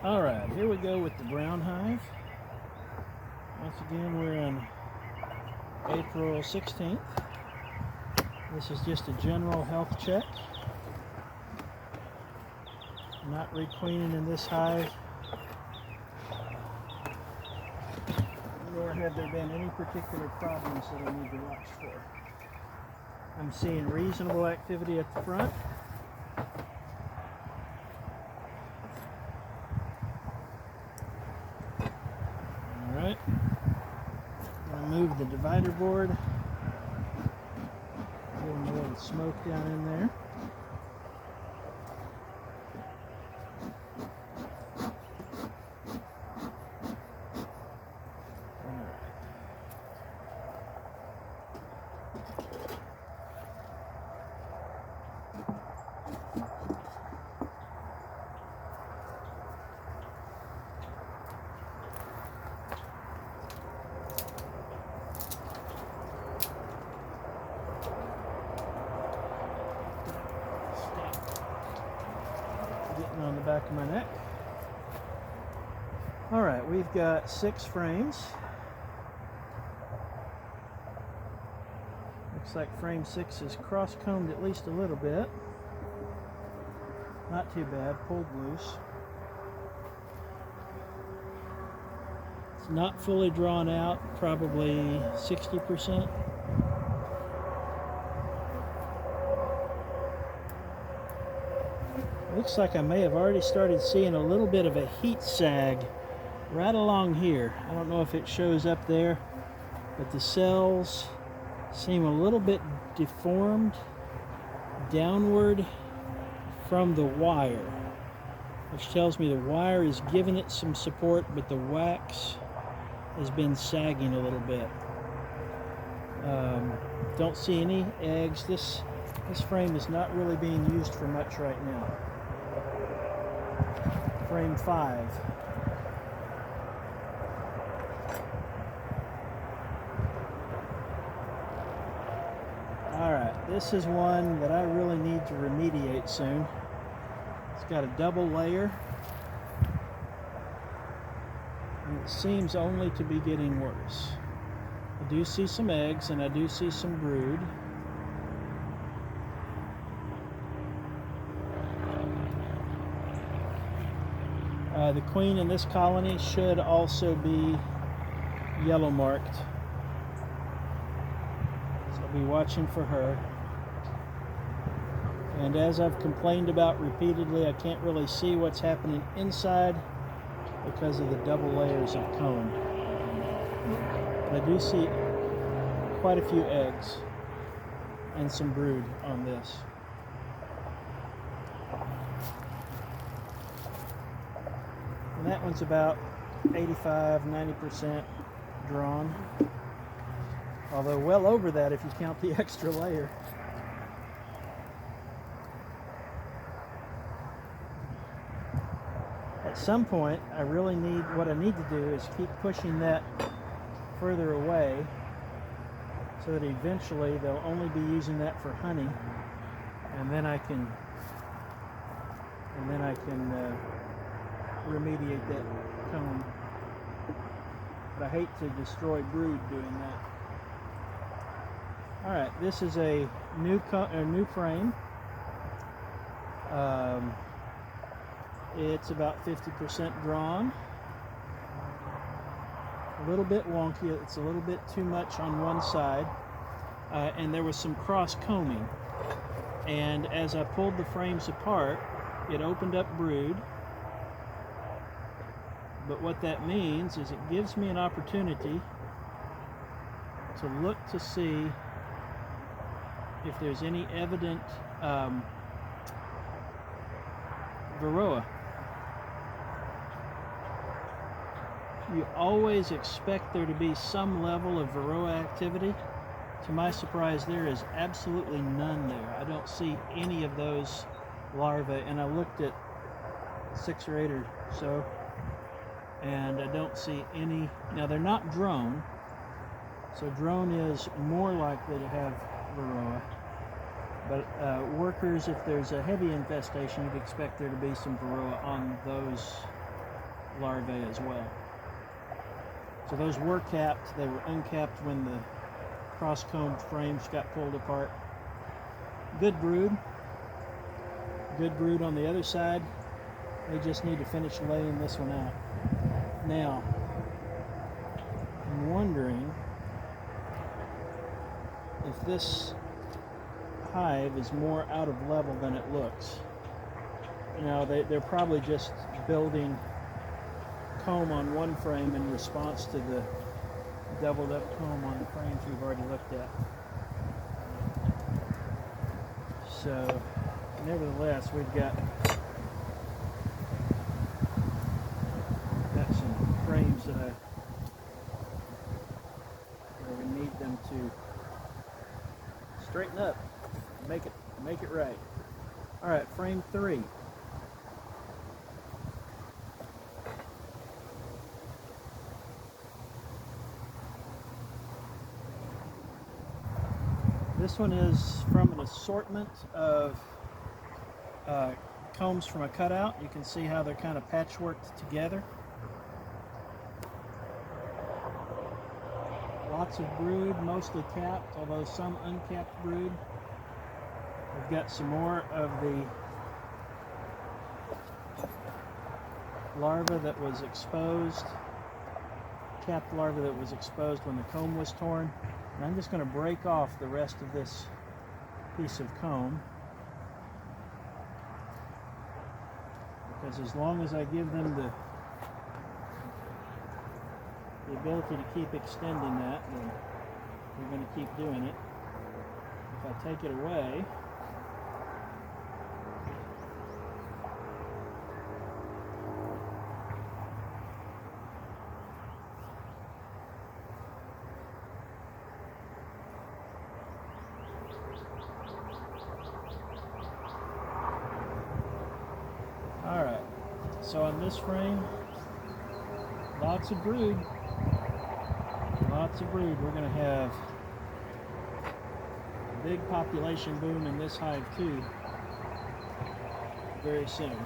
Alright, here we go with the brown hive. Once again, we're on April 16th. This is just a general health check. Not requeening in this hive, nor have there been any particular problems that I need to watch for. I'm seeing reasonable activity at the front. Alright, I'm going to move the divider board. Give them a little smoke down in there. Getting on the back of my neck. Alright, we've got 6 frames. Looks like frame 6 is cross-combed at least a little bit. Not too bad, pulled loose. It's not fully drawn out, probably 60%. Looks like I may have already started seeing a little bit of a heat sag right along here. I don't know if it shows up there, but the cells seem a little bit deformed downward from the wire, which tells me the wire is giving it some support, but the wax has been sagging a little bit. Don't see any eggs. This frame is not really being used for much right now. Frame 5. Alright, this is one that I really need to remediate soon. It's got a double layer, and it seems only to be getting worse. I do see some eggs, and I do see some brood. The queen in this colony should also be yellow marked, so I'll be watching for her. And as I've complained about repeatedly, I can't really see what's happening inside because of the double layers of comb. But I do see quite a few eggs and some brood on this. And that one's about 85–90% drawn, although well over that if you count the extra layer. At some point, what I need to do is keep pushing that further away so that eventually they'll only be using that for honey, and then I can remediate that comb. But I hate to destroy brood doing that. Alright, this is a new frame. It's about 50% drawn. A little bit wonky. It's a little bit too much on one side. And there was some cross combing. And as I pulled the frames apart, it opened up brood. But what that means is it gives me an opportunity to look to see if there's any evident varroa. You always expect there to be some level of varroa activity. To my surprise, there is absolutely none there. I don't see any of those larvae, and I looked at 6 or 8 or so, and I don't see any. Now, they're not drone, so drone is more likely to have varroa. But workers, if there's a heavy infestation, you'd expect there to be some varroa on those larvae as well. So those were capped. They were uncapped when the cross-combed frames got pulled apart. Good brood. Good brood on the other side. They just need to finish laying this one out. Now, I'm wondering if this hive is more out of level than it looks. You know, they're probably just building comb on one frame in response to the doubled up comb on the frames we've already looked at. So, nevertheless, we've got some frames that where we need them to straighten up, make it right. All right, frame 3. This one is from an assortment of combs from a cutout. You can see how they're kind of patchworked together. Lots of brood, mostly capped, although some uncapped brood. We've got some more of the larva that was exposed, capped larva that was exposed when the comb was torn. And I'm just going to break off the rest of this piece of comb, because as long as I give them the ability to keep extending that, then we're going to keep doing it. If I take it away, alright, so on this frame, lots of brood. Lots of brood. We're going to have a big population boom in this hive too very soon.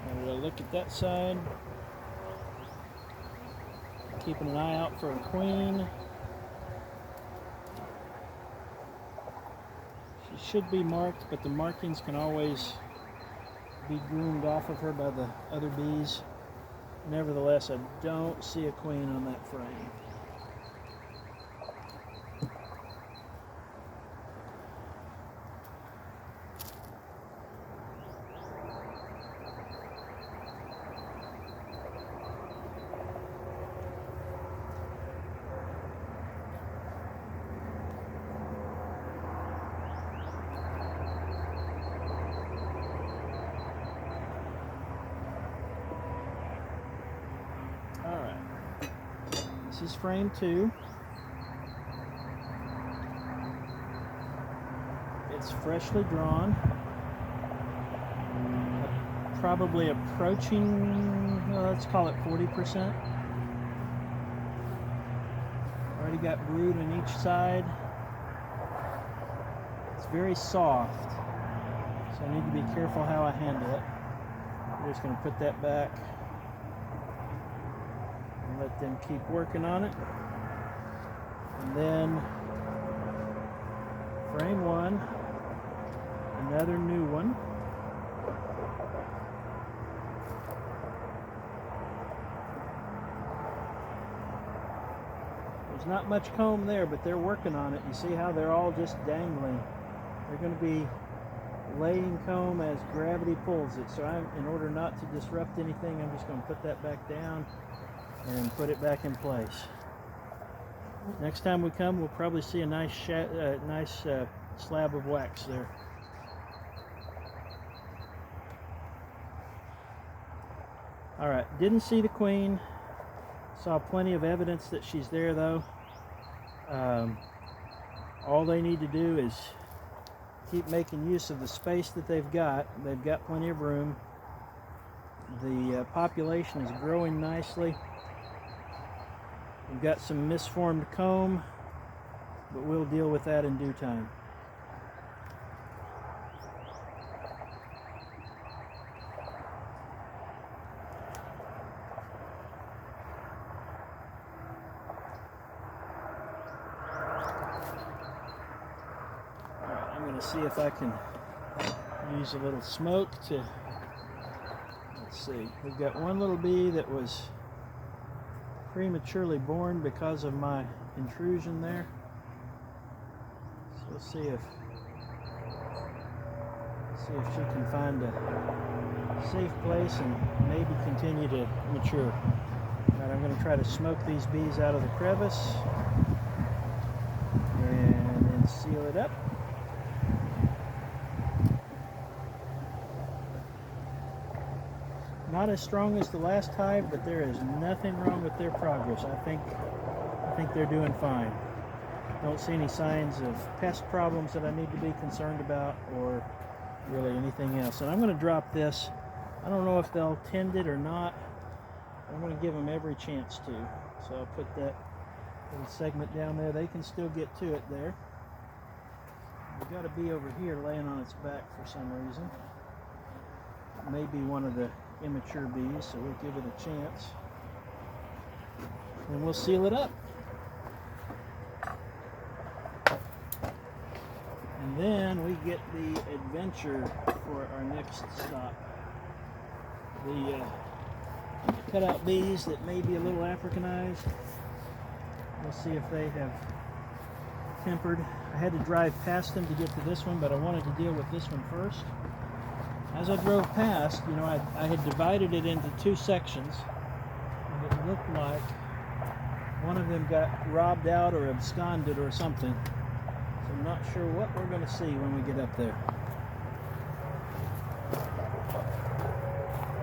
And we'll look at that side. Keeping an eye out for a queen. She should be marked, but the markings can always be groomed off of her by the other bees. Nevertheless, I don't see a queen on that frame. This is frame 2. It's freshly drawn. Probably approaching, let's call it 40%. Already got brood on each side. It's very soft, so I need to be careful how I handle it. I'm just going to put that back. Let them keep working on it. And then frame 1, another new one. There's not much comb there, but they're working on it. You see how they're all just dangling. They're going to be laying comb as gravity pulls it. So in order not to disrupt anything, I'm just going to put that back down and put it back in place. Next time we come, we'll probably see a nice slab of wax there. Alright, didn't see the queen. Saw plenty of evidence that she's there though. All they need to do is keep making use of the space that they've got. They've got plenty of room. The population is growing nicely. We've got some misformed comb, but we'll deal with that in due time. to see if I can use a little smoke to, let's see, we've got one little bee that was prematurely born because of my intrusion there. So let's see if she can find a safe place and maybe continue to mature. Right, I'm going to try to smoke these bees out of the crevice and then seal it up. Not as strong as the last hive, but there is nothing wrong with their progress. I think they're doing fine. Don't see any signs of pest problems that I need to be concerned about, or really anything else. And I'm going to drop this. I don't know if they'll tend it or not. I'm going to give them every chance to. So I'll put that little segment down there. They can still get to it there. We've got a bee over here laying on its back for some reason. It may be one of the immature bees, so we'll give it a chance. And we'll seal it up. And then we get the adventure for our next stop. The cutout bees that may be a little Africanized. We'll see if they have tempered. I had to drive past them to get to this one, but I wanted to deal with this one first. As I drove past, you know, I had divided it into two sections, and it looked like one of them got robbed out or absconded or something. So I'm not sure what we're going to see when we get up there.